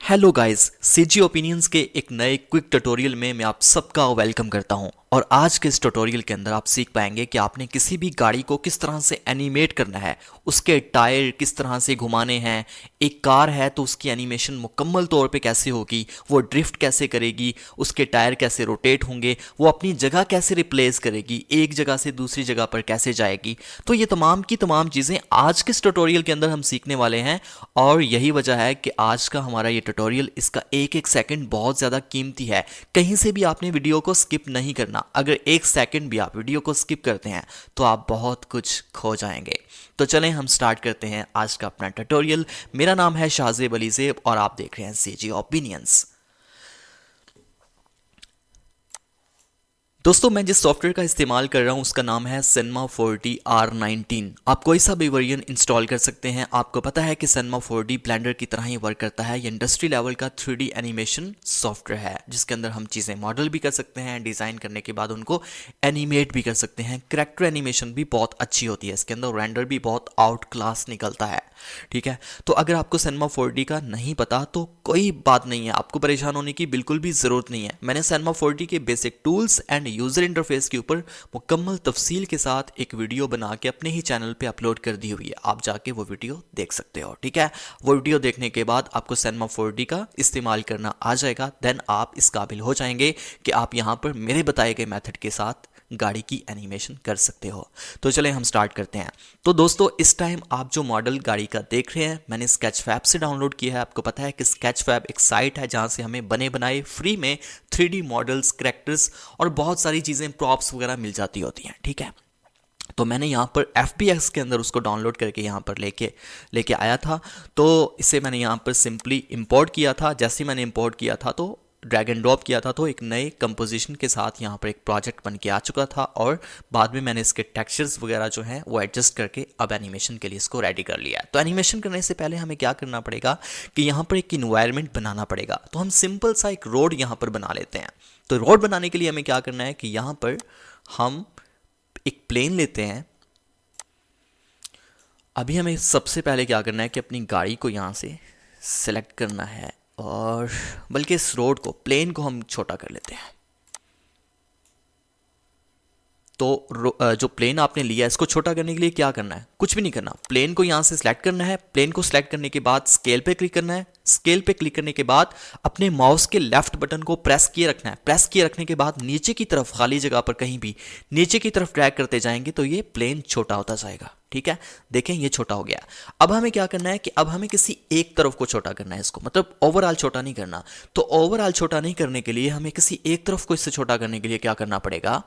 Hello guys, CG opinions के एक नए क्विक ट्यूटोरियल में मैं आप सबका वेलकम करता हूं। और आज के इस ट्यूटोरियल के अंदर आप सीख पाएंगे कि आपने किसी भी गाड़ी को किस तरह से एनिमेट करना है, उसके टायर किस तरह से घुमाने हैं। एक कार है तो उसकी एनिमेशन मुकम्मल तौर पे कैसे होगी, वो ड्रिफ्ट कैसे करेगी, उसके टायर कैसे रोटेट होंगे, वो अपनी जगह कैसे रिप्लेस करेगी, एक जगह से दूसरी जगह पर कैसे जाएगी। तो ये तमाम की तमाम चीज़ें आज के इस ट्यूटोरियल के अंदर हम सीखने वाले हैं। और यही वजह है कि आज का हमारा ये ट्यूटोरियल, इसका एक एक सेकंड बहुत ज़्यादा कीमती है। कहीं से भी आपने वीडियो को स्किप नहीं करना। अगर एक सेकंड भी आप वीडियो को स्किप करते हैं तो आप बहुत कुछ खो जाएंगे। तो चलें हम स्टार्ट करते हैं आज का अपना ट्यूटोरियल। मेरा नाम है शाहजेब अली ज़ेब और आप देख रहे हैं सीजी ओपिनियंस। दोस्तों, मैं जिस सॉफ्टवेयर का इस्तेमाल कर रहा हूं उसका नाम है Cinema 4D R19। आप कोई सा भी वेरिएंट इंस्टॉल कर सकते हैं। आपको पता है कि Cinema 4D ब्लेंडर की तरह ही वर्क करता है। ये इंडस्ट्री लेवल का 3D एनिमेशन सॉफ्टवेयर है जिसके अंदर हम चीज़ें मॉडल भी कर सकते हैं, डिज़ाइन करने के बाद उनको एनिमेट भी कर सकते हैं। करैक्टर एनिमेशन भी बहुत अच्छी होती है इसके अंदर, रेंडर भी बहुत आउट क्लास निकलता है। ठीक है, तो अगर आपको Cinema 4D का नहीं पता तो कोई बात नहीं है, आपको परेशान होने की बिल्कुल भी ज़रूरत नहीं है। मैंने Cinema 4D के basic tools end user interface के ऊपर मुकम्मल तफसील के साथ एक वीडियो बना के अपने ही चैनल पे अपलोड कर दी हुई है। आप जाके वो वीडियो देख सकते हो। ठीक है, वो वीडियो देखने के बाद आपको Cinema 4D का इस्तेमाल करना आ जाएगा। देन आप इस काबिल हो जाएंगे कि आप यहाँ पर मेरे बताए गए मेथड के साथ गाड़ी की एनिमेशन कर सकते हो। तो चलें हम स्टार्ट करते हैं। तो दोस्तों, इस टाइम आप जो मॉडल गाड़ी का देख रहे हैं मैंने स्केचफैब से डाउनलोड किया है। आपको पता है कि स्केचफैब एक साइट है जहां से हमें बने बनाए फ्री में 3D मॉडल्स, करैक्टर्स और बहुत सारी चीज़ें, प्रॉप्स वगैरह मिल जाती होती हैं। ठीक है, तो मैंने यहाँ पर FBX के अंदर उसको डाउनलोड करके यहाँ पर लेके आया था। तो इसे मैंने यहाँ पर सिंपली इंपोर्ट किया था। जैसे ही मैंने इंपोर्ट किया था तो ड्रैग एंड ड्रॉप किया था तो एक नए कंपोजिशन के साथ यहाँ पर एक प्रोजेक्ट बन के आ चुका था। और बाद में मैंने इसके टेक्सचर्स वगैरह जो हैं वो एडजस्ट करके अब एनिमेशन के लिए इसको रेडी कर लिया है। तो एनिमेशन करने से पहले हमें क्या करना पड़ेगा कि यहाँ पर एक इन्वायरमेंट बनाना पड़ेगा। तो हम सिंपल सा एक रोड यहाँ पर बना लेते हैं। तो रोड बनाने के लिए हमें क्या करना है कि यहाँ पर हम एक प्लेन लेते हैं। अभी हमें सबसे पहले क्या करना है कि अपनी गाड़ी को यहाँ से सिलेक्ट करना है और बल्कि इस रोड को, प्लेन को हम छोटा कर लेते हैं। तो जो प्लेन आपने लिया है इसको छोटा करने के लिए क्या करना है, कुछ भी नहीं करना। प्लेन को यहाँ से सिलेक्ट करना है। प्लेन को सिलेक्ट करने के बाद स्केल पे क्लिक करना है। स्केल पे क्लिक करने के बाद अपने माउस के लेफ्ट बटन को प्रेस किए रखना है। प्रेस किए रखने के बाद नीचे की तरफ, खाली जगह पर कहीं भी नीचे की तरफ ड्रैग करते जाएंगे तो ये प्लेन छोटा होता जाएगा। ठीक है, देखें ये छोटा हो गया। अब हमें क्या करना है कि अब हमें किसी एक तरफ को छोटा करना है इसको, मतलब ओवरऑल छोटा नहीं करना। तो ओवरऑल छोटा नहीं करने के लिए हमें किसी एक तरफ को इससे छोटा करने के लिए क्या करना पड़ेगा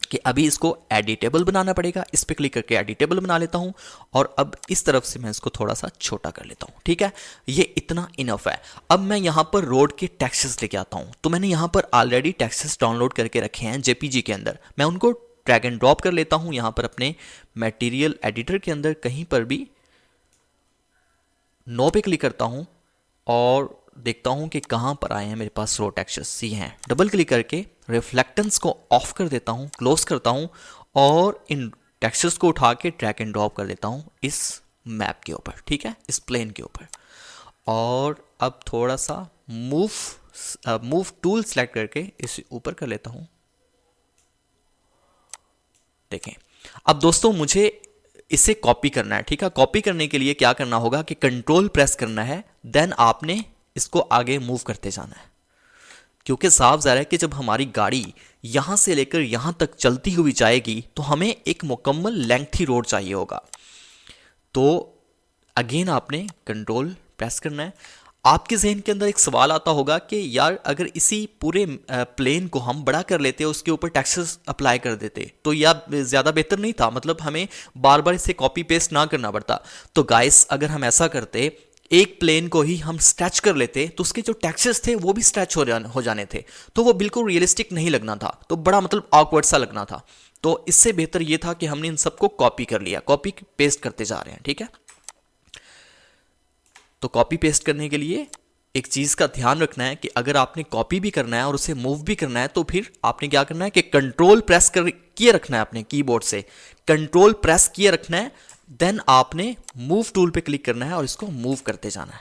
कि अभी इसको एडिटेबल बनाना पड़ेगा। इस पे क्लिक करके एडिटेबल बना लेता हूं और अब इस तरफ से मैं इसको थोड़ा सा छोटा कर लेता हूं। ठीक है, ये इतना इनफ है। अब मैं यहां पर रोड के टेक्सचर्स लेके आता हूं। तो मैंने यहां पर ऑलरेडी टेक्सचर्स डाउनलोड करके रखे हैं जेपीजी के अंदर। मैं उनको ड्रैग एंड ड्रॉप कर लेता हूं यहां पर अपने मटेरियल एडिटर के अंदर। कहीं पर भी नो पे क्लिक करता हूं और देखता हूं कि कहां पर आए हैं मेरे पास रो टेक्सचर्स। सी हैं, डबल क्लिक करके रिफ्लेक्टेंस को ऑफ कर देता हूं, क्लोज करता हूं और इन टेक्सचर्स को उठा के ड्रैग एंड ड्रॉप कर देता हूं इस मैप के ऊपर। ठीक है, इस प्लेन के ऊपर। और अब थोड़ा सा मूव टूल सेलेक्ट करके इसे ऊपर कर लेता हूं। देखें, अब दोस्तों मुझे इसे कॉपी करना है। ठीक है, कॉपी करने के लिए क्या करना होगा कि कंट्रोल प्रेस करना है, देन आपने इसको आगे मूव करते जाना है। क्योंकि साफ ज़ाहिर है कि जब हमारी गाड़ी यहां से लेकर यहां तक चलती हुई जाएगी तो हमें एक मुकम्मल लेंथी रोड चाहिए होगा। तो अगेन आपने कंट्रोल प्रेस करना है। आपके जहन के अंदर एक सवाल आता होगा कि यार अगर इसी पूरे प्लेन को हम बड़ा कर लेते, उसके ऊपर टेक्सचर्स अप्लाई कर देते तो यह ज़्यादा बेहतर नहीं था, मतलब हमें बार बार इसे कॉपी पेस्ट ना करना पड़ता। तो गाइस, अगर हम ऐसा करते, एक प्लेन को ही हम स्ट्रेच कर लेते तो उसके जो टेक्सचर्स थे वो भी स्ट्रेच हो जाने थे, तो वो बिल्कुल रियलिस्टिक नहीं लगना था, तो बड़ा मतलब ऑकवर्ड सा लगना था। तो इससे बेहतर ये था कि हमने इन सबको कॉपी कर लिया, कॉपी पेस्ट करते जा रहे हैं। ठीक है, तो कॉपी पेस्ट करने के लिए एक चीज़ का ध्यान रखना है कि अगर आपने कॉपी भी करना है और उसे मूव भी करना है तो फिर आपने क्या करना है कि कंट्रोल प्रेस कर किए रखना है, अपने कीबोर्ड से कंट्रोल प्रेस किए रखना है। देन आपने मूव टूल पे क्लिक करना है और इसको मूव करते जाना है।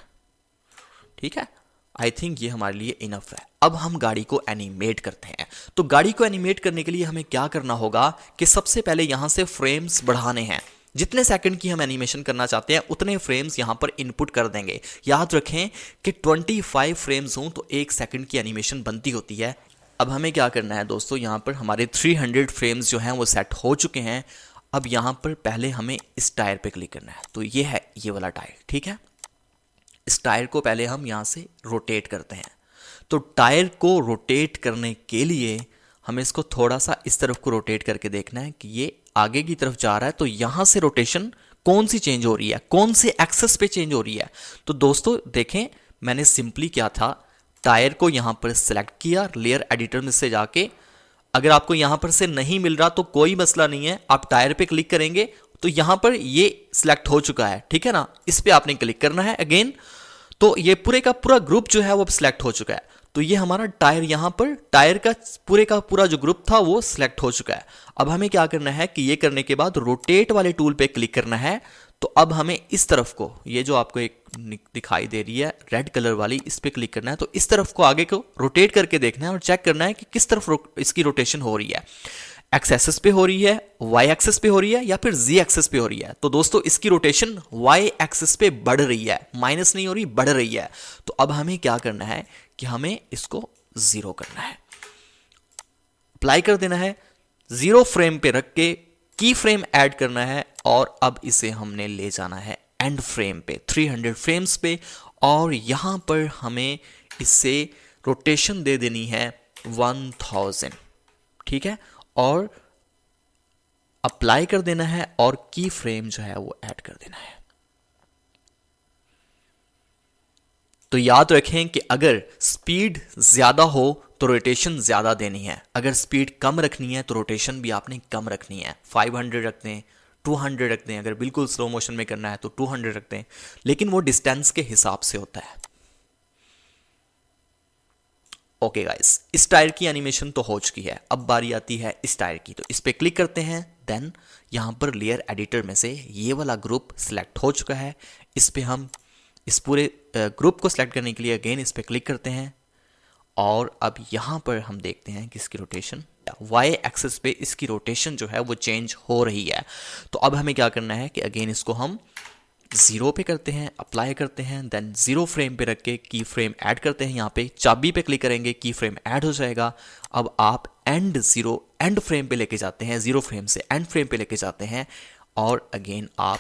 ठीक है, आई थिंक ये हमारे लिए इनफ है। अब हम गाड़ी को एनिमेट करते हैं। तो गाड़ी को एनिमेट करने के लिए हमें क्या करना होगा कि सबसे पहले यहां से फ्रेम्स बढ़ाने हैं। जितने सेकंड की हम एनिमेशन करना चाहते हैं उतने फ्रेम्स यहां पर इनपुट कर देंगे। याद रखें कि 25 फ्रेम्स हों तो 1 सेकंड की एनिमेशन बनती होती है। अब हमें क्या करना है दोस्तों, यहां पर हमारे 300 फ्रेम्स जो हैं वो सेट हो चुके हैं। अब यहां पर पहले हमें इस टायर पे क्लिक करना है। तो ये है ये वाला टायर, ठीक है। इस टायर को पहले हम यहां से रोटेट करते हैं। तो टायर को रोटेट करने के लिए हमें इसको थोड़ा सा इस तरफ को रोटेट करके देखना है कि ये आगे की तरफ जा रहा है। तो यहां से रोटेशन कौन सी चेंज हो रही है, कौन से एक्सेस पे चेंज हो रही है। तो दोस्तों देखें, मैंने सिंपली क्या था, टायर को यहां पर सेलेक्ट किया लेयर एडिटर में से जाके। अगर आपको यहां पर से नहीं मिल रहा तो कोई मसला नहीं है, आप टायर पे क्लिक करेंगे तो यहां पर ये सिलेक्ट हो चुका है, ठीक है ना। इस पे आपने क्लिक करना है अगेन, तो ये पूरे का पूरा ग्रुप जो है वो सिलेक्ट हो चुका है। तो ये हमारा टायर, यहां पर टायर का पूरा जो ग्रुप था वो सिलेक्ट हो चुका है। अब हमें क्या करना है कि ये करने के बाद रोटेट वाले टूल पे क्लिक करना है। तो अब हमें इस तरफ को, ये जो आपको एक दिखाई दे रही है रेड कलर वाली, इस पे क्लिक करना है। तो इस तरफ को आगे को रोटेट करके देखना है और चेक करना है कि किस तरफ इसकी रोटेशन हो रही है। एक्स एक्सिस पे हो रही है, वाई एक्सिस पे हो रही है या फिर जी एक्सिस पे हो रही है। तो दोस्तों इसकी रोटेशन वाई एक्सिस पे बढ़ रही है, माइनस नहीं हो रही, बढ़ रही है। तो अब हमें क्या करना है कि हमें इसको 0 करना है, अप्लाई कर देना है। 0 फ्रेम पे रख के की फ्रेम ऐड करना है और अब इसे हमने ले जाना है एंड फ्रेम पे 300 फ्रेम्स पे। और यहां पर हमें इससे रोटेशन दे देनी है 1000, ठीक है, और अप्लाई कर देना है और की फ्रेम जो है वो ऐड कर देना है। तो याद रखें कि अगर स्पीड ज्यादा हो तो रोटेशन ज्यादा देनी है, अगर स्पीड कम रखनी है तो रोटेशन भी आपने कम रखनी है। 500 रख दें, 200 रख दें, अगर बिल्कुल स्लो मोशन में करना है तो 200 रख दें, लेकिन वो डिस्टेंस के हिसाब से होता है। ओके गाइस, इस टायर की एनिमेशन तो हो चुकी है। अब बारी आती है इस टायर की। तो इस पे क्लिक करते हैं, देन यहां पर लेयर एडिटर में से ये वाला ग्रुप सिलेक्ट हो चुका है। इस पे हम इस पूरे ग्रुप को सिलेक्ट करने के लिए अगेन इस पे क्लिक करते हैं और अब यहां पर हम देखते हैं कि इसकी रोटेशन वाई एक्सिस पे इसकी रोटेशन जो है वो चेंज हो रही है। तो अब हमें क्या करना है कि अगेन इसको हम 0 पे करते हैं, अप्लाई करते हैं, देन 0 फ्रेम पे रख के की फ्रेम ऐड करते हैं। यहाँ पे चाबी पे क्लिक करेंगे, की फ्रेम ऐड हो जाएगा। अब आप एंड फ्रेम पे लेके जाते हैं, 0 फ्रेम से एंड फ्रेम पे लेके जाते हैं और अगेन आप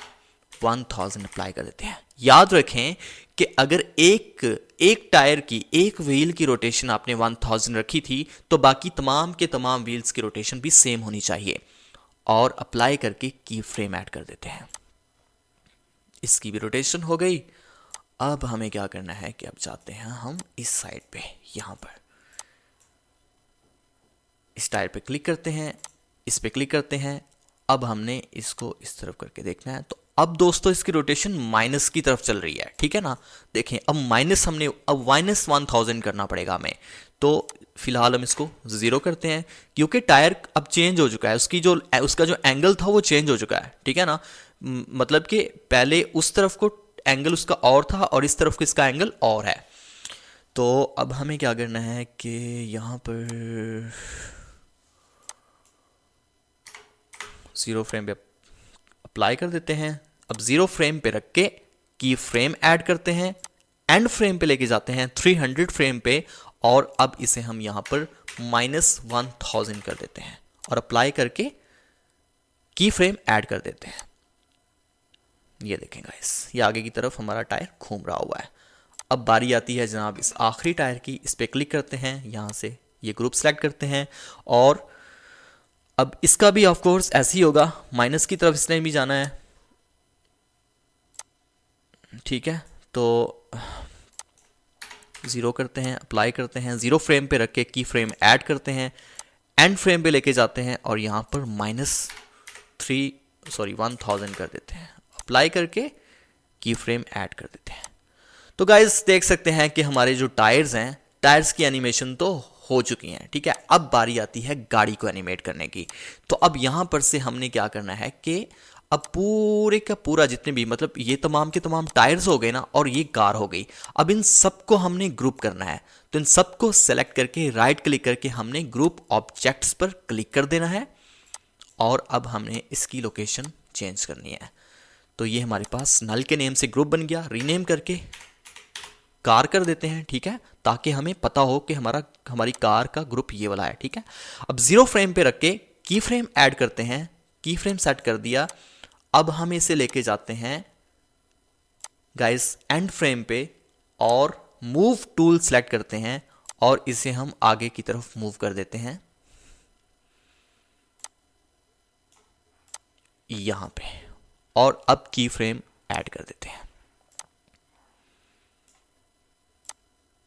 1000 अप्लाई कर देते हैं। याद रखें कि अगर एक टायर की, एक व्हील की रोटेशन आपने 1000 रखी थी तो बाकी तमाम के तमाम व्हील्स की रोटेशन भी सेम होनी चाहिए। और अप्लाई करके की फ्रेम ऐड कर देते हैं, इसकी भी रोटेशन हो गई। अब हमें क्या करना है कि अब जाते हैं हम इस साइड पे, यहां पर इस टायर पे क्लिक करते हैं, इस पे क्लिक करते हैं। अब हमने इसको इस तरफ करके देखना है। तो अब दोस्तों इसकी रोटेशन माइनस की तरफ चल रही है, ठीक है ना। देखें अब माइनस 1000 करना पड़ेगा हमें। तो फिलहाल हम इसको 0 करते हैं क्योंकि टायर अब चेंज हो चुका है, उसका जो एंगल था वो चेंज हो चुका है, ठीक है ना। मतलब कि पहले उस तरफ को एंगल उसका और था और इस तरफ को इसका एंगल और है। तो अब हमें क्या करना है कि यहां पर 0 फ्रेम पे अप्लाई कर देते हैं। अब 0 फ्रेम पे रख के की फ्रेम ऐड करते हैं, एंड फ्रेम पे लेके जाते हैं 300 फ्रेम पे और अब इसे हम यहां पर -1000 कर देते हैं और अप्लाई करके की फ्रेम ऐड कर देते हैं। ये देखें गाइस, ये आगे की तरफ हमारा टायर घूम रहा हुआ है। अब बारी आती है जनाब इस आखिरी टायर की। इस पे क्लिक करते हैं, यहां से ये ग्रुप सेलेक्ट करते हैं और अब इसका भी ऑफ कोर्स ऐसे ही होगा, माइनस की तरफ इसने भी जाना है, ठीक है। तो 0 करते हैं, अप्लाई करते हैं, 0 फ्रेम पे रख के की फ्रेम ऐड करते हैं, एंड फ्रेम पे लेके जाते हैं और यहां पर -1000 कर देते हैं, अप्लाई करके की फ्रेम ऐड कर देते हैं। तो गाइस देख सकते हैं कि हमारे जो टायर्स हैं, टायर्स की एनिमेशन तो हो चुकी हैं, ठीक है। अब बारी आती है गाड़ी को एनिमेट करने की। तो अब यहां पर से हमने क्या करना है कि अब पूरे का पूरा जितने भी मतलब ये तमाम के तमाम टायर्स हो गए ना, और ये कार हो गई। अब इन सबको हमने ग्रुप करना है, तो इन सबको सेलेक्ट करके राइट क्लिक करके हमने ग्रुप ऑब्जेक्ट्स पर क्लिक कर देना है, और अब हमने इसकी लोकेशन चेंज करनी है। तो ये हमारे पास नल के नेम से ग्रुप बन गया, रीनेम करके कार कर देते हैं, ठीक है, ताकि हमें पता हो कि हमारी कार का ग्रुप ये वाला है, ठीक है। अब 0 फ्रेम पे रख के की फ्रेम ऐड करते हैं, की फ्रेम सेट कर दिया। अब हम इसे लेके जाते हैं गाइस एंड फ्रेम पे, और मूव टूल सेलेक्ट करते हैं, और इसे हम आगे की तरफ मूव कर देते हैं यहां पे, और अब की फ्रेम ऐड कर देते हैं।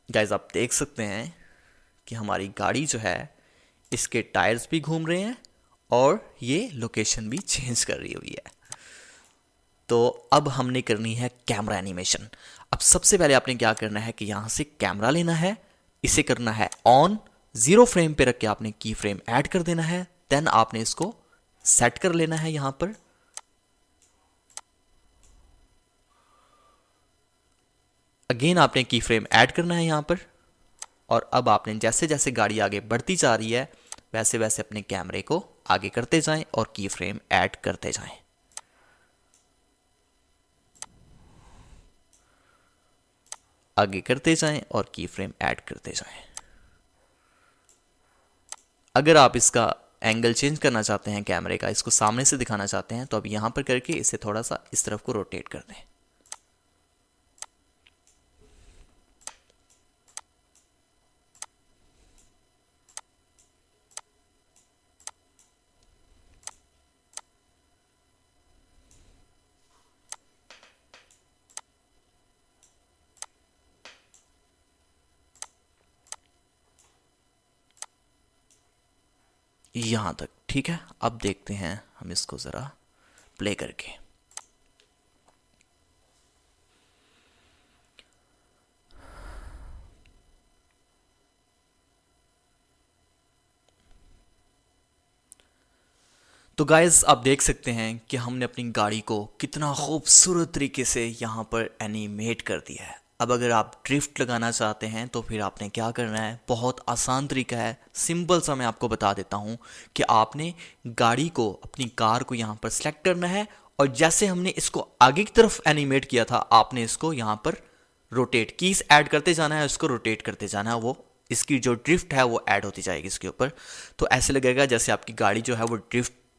गाइस आप देख सकते हैं कि हमारी गाड़ी जो है इसके टायर्स भी घूम रहे हैं और ये लोकेशन भी चेंज कर रही हुई है। तो अब हमने करनी है कैमरा एनिमेशन। अब सबसे पहले आपने क्या करना है कि यहां से कैमरा लेना है, इसे करना है ऑन, 0 फ्रेम पे रख के आपने की फ्रेम ऐड कर देना है, देन आपने इसको सेट कर लेना है यहां पर। अगेन आपने की फ्रेम ऐड करना है यहां पर, और अब आपने जैसे जैसे गाड़ी आगे बढ़ती जा रही है वैसे वैसे अपने कैमरे को आगे करते जाएं और की फ्रेम ऐड करते जाएं। आगे करते जाएं और की फ्रेम ऐड करते जाएं। अगर आप इसका एंगल चेंज करना चाहते हैं कैमरे का, इसको सामने से दिखाना चाहते हैं, तो अब यहां पर करके इसे थोड़ा सा इस तरफ को रोटेट कर दें। यहां तक ठीक है। अब देखते हैं हम इसको जरा प्ले करके। तो गाइस आप देख सकते हैं कि हमने अपनी गाड़ी को कितना खूबसूरत तरीके से यहाँ पर एनिमेट कर दिया है। अब अगर आप ड्रिफ्ट लगाना चाहते हैं तो फिर आपने क्या करना है, बहुत आसान तरीका है, सिंपल सा मैं आपको बता देता हूँ कि आपने गाड़ी को, अपनी कार को यहाँ पर सेलेक्ट करना है, और जैसे हमने इसको आगे की तरफ एनिमेट किया था आपने इसको यहाँ पर रोटेट कीज ऐड करते जाना है, इसको रोटेट करते जाना है, वो इसकी जो ड्रिफ्ट है वो ऐड होती जाएगी इसके ऊपर। तो ऐसे लगेगा जैसे आपकी गाड़ी जो है वो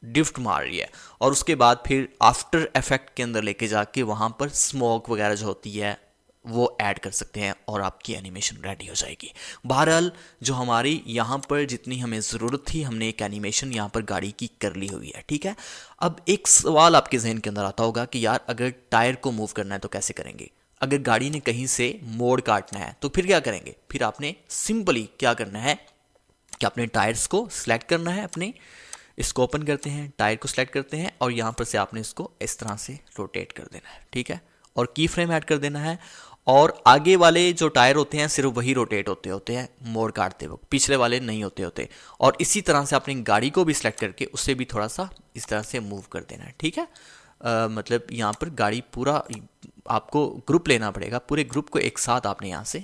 ड्रिफ्ट मार रही है, और उसके बाद फिर आफ्टर इफेक्ट के अंदर लेके जाके वहाँ पर स्मोक वगैरह जो होती है वो ऐड कर सकते हैं और आपकी एनिमेशन रेडी हो जाएगी। बहरहाल जो हमारी यहाँ पर जितनी हमें ज़रूरत थी हमने एक एनिमेशन यहाँ पर गाड़ी की कर ली हुई है, ठीक है। अब एक सवाल आपके जहन के अंदर आता होगा कि यार अगर टायर को मूव करना है तो कैसे करेंगे, अगर गाड़ी ने कहीं से मोड़ काटना है तो फिर क्या करेंगे। फिर आपने सिंपली क्या करना है कि अपने टायर्स को सिलेक्ट करना है, अपने इसको ओपन करते हैं, टायर को सिलेक्ट करते हैं, और यहाँ पर से आपने इसको इस तरह से रोटेट कर देना है, ठीक है, और की फ्रेम ऐड कर देना है। और आगे वाले जो टायर होते हैं सिर्फ वही रोटेट होते हैं मोड़ काटते वक्त, पिछले वाले नहीं होते। और इसी तरह से अपनी गाड़ी को भी सिलेक्ट करके उससे भी थोड़ा सा इस तरह से मूव कर देना है, ठीक है। मतलब यहाँ पर गाड़ी पूरा आपको ग्रुप लेना पड़ेगा, पूरे ग्रुप को एक साथ आपने यहाँ से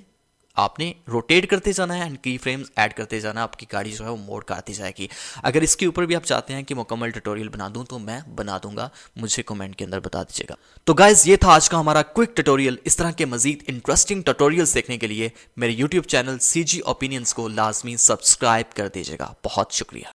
आपने रोटेट करते जाना है एंड की फ्रेम्स ऐड करते जाना, आपकी गाड़ी जो है वो मोड़ काटती जाएगी। अगर इसके ऊपर भी आप चाहते हैं कि मुकम्मल ट्यूटोरियल बना दूं तो मैं बना दूंगा, मुझे कमेंट के अंदर बता दीजिएगा। तो गाइज ये था आज का हमारा क्विक ट्यूटोरियल। इस तरह के मजीद इंटरेस्टिंग ट्यूटोरियल्स देखने के लिए मेरे यूट्यूब चैनल CG ओपिनियंस को लाजमी सब्सक्राइब कर दीजिएगा। बहुत शुक्रिया।